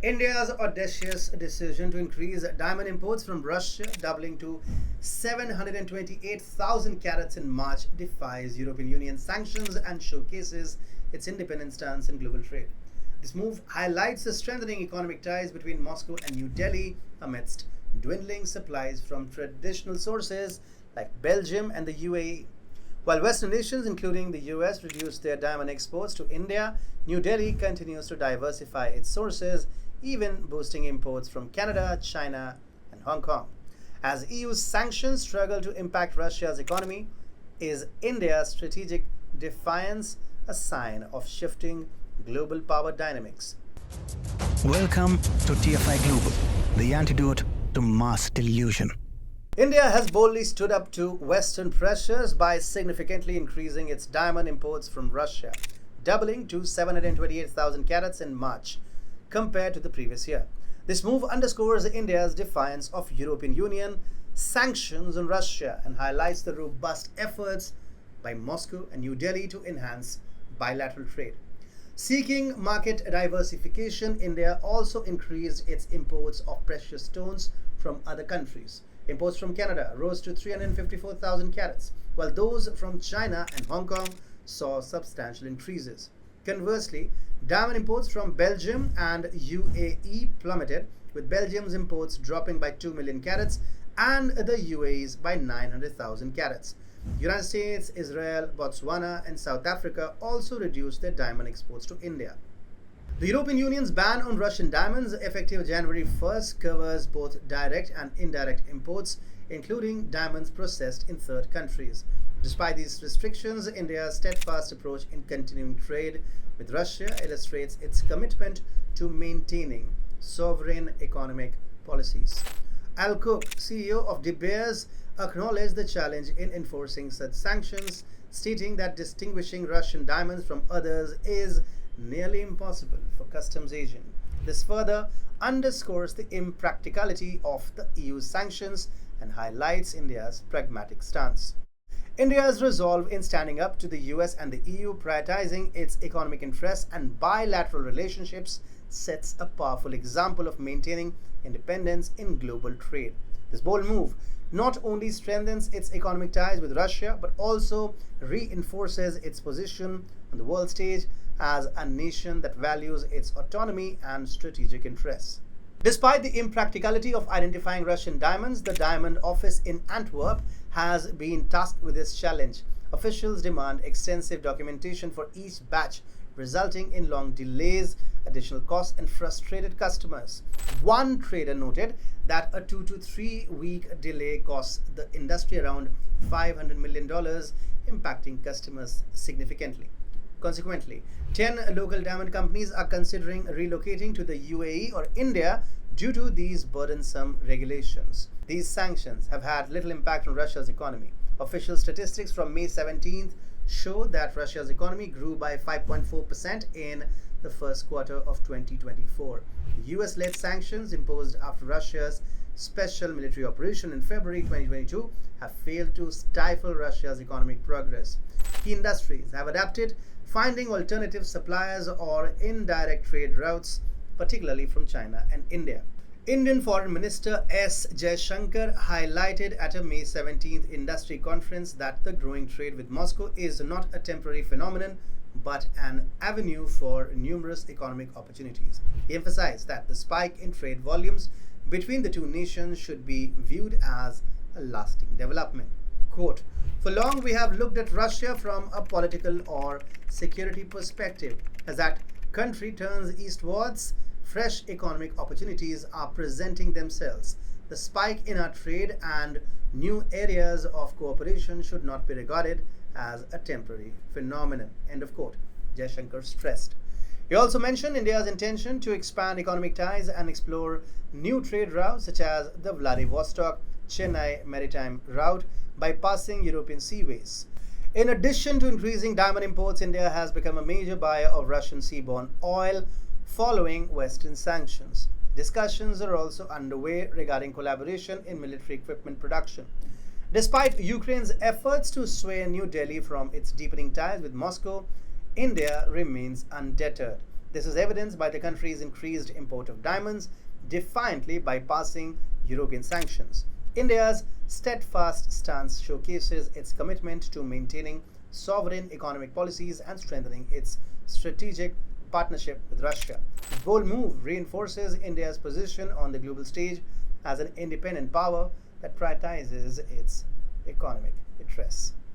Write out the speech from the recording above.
India's audacious decision to increase diamond imports from Russia, doubling to 728,000 carats in March, defies European Union sanctions and showcases its independent stance in global trade. This move highlights the strengthening economic ties between Moscow and New Delhi amidst dwindling supplies from traditional sources like Belgium and the UAE. While Western nations, including the US, reduced their diamond exports to India, New Delhi continues to diversify its sources, even boosting imports from Canada, China, and Hong Kong. As EU's sanctions struggle to impact Russia's economy, is India's strategic defiance a sign of shifting global power dynamics? Welcome to TFI Global, the antidote to mass delusion. India has boldly stood up to Western pressures by significantly increasing its diamond imports from Russia, doubling to 728,000 carats in March compared to the previous year. This move underscores India's defiance of European Union sanctions on Russia and highlights the robust efforts by Moscow and New Delhi to enhance bilateral trade. Seeking market diversification, India also increased its imports of precious stones from other countries. Imports from Canada rose to 354,000 carats, while those from China and Hong Kong saw substantial increases. Conversely, diamond imports from Belgium and UAE plummeted, with Belgium's imports dropping by 2 million carats and the UAE's by 900,000 carats. United States, Israel, Botswana, and South Africa also reduced their diamond exports to India. The European Union's ban on Russian diamonds, effective January 1st, covers both direct and indirect imports, including diamonds processed in third countries. Despite these restrictions, India's steadfast approach in continuing trade with Russia illustrates its commitment to maintaining sovereign economic policies. Al Cook, CEO of De Beers, acknowledged the challenge in enforcing such sanctions, stating that distinguishing Russian diamonds from others is nearly impossible for customs agents. This further underscores the impracticality of the EU's sanctions and highlights India's pragmatic stance. India's resolve in standing up to the US and the EU, prioritizing its economic interests and bilateral relationships, sets a powerful example of maintaining independence in global trade. This bold move not only strengthens its economic ties with Russia but also reinforces its position on the world stage as a nation that values its autonomy and strategic interests. Despite the impracticality of identifying Russian diamonds, the Diamond Office in Antwerp has been tasked with this challenge. Officials demand extensive documentation for each batch, resulting in long delays, additional costs, and frustrated customers. One trader noted that a 2 to 3 week delay costs the industry around $500 million, impacting customers significantly. Consequently, 10 local diamond companies are considering relocating to the UAE or India due to these burdensome regulations. These sanctions have had little impact on Russia's economy. Official statistics from May 17th show that Russia's economy grew by 5.4% in the first quarter of 2024. The US-led sanctions imposed after Russia's special military operation in February 2022 have failed to stifle Russia's economic progress. Key industries have adapted, finding alternative suppliers or indirect trade routes, particularly from China and India. Indian Foreign Minister S. Jaishankar highlighted at a May 17th industry conference that the growing trade with Moscow is not a temporary phenomenon but an avenue for numerous economic opportunities. He emphasized that the spike in trade volumes between the two nations should be viewed as a lasting development. Quote, "For long we have looked at Russia from a political or security perspective. As that country turns eastwards, fresh economic opportunities are presenting themselves. The spike in our trade and new areas of cooperation should not be regarded as a temporary phenomenon." End of quote, Jaishankar stressed. He also mentioned India's intention to expand economic ties and explore new trade routes such as the Vladivostok-Chennai maritime route bypassing European seaways. In addition to increasing diamond imports, India has become a major buyer of Russian seaborne oil following Western sanctions. Discussions are also underway regarding collaboration in military equipment production. Despite Ukraine's efforts to sway New Delhi from its deepening ties with Moscow, India remains undeterred. This is evidenced by the country's increased import of diamonds, defiantly bypassing European sanctions. India's steadfast stance showcases its commitment to maintaining sovereign economic policies and strengthening its strategic partnership with Russia. This bold move reinforces India's position on the global stage as an independent power that prioritizes its economic interests.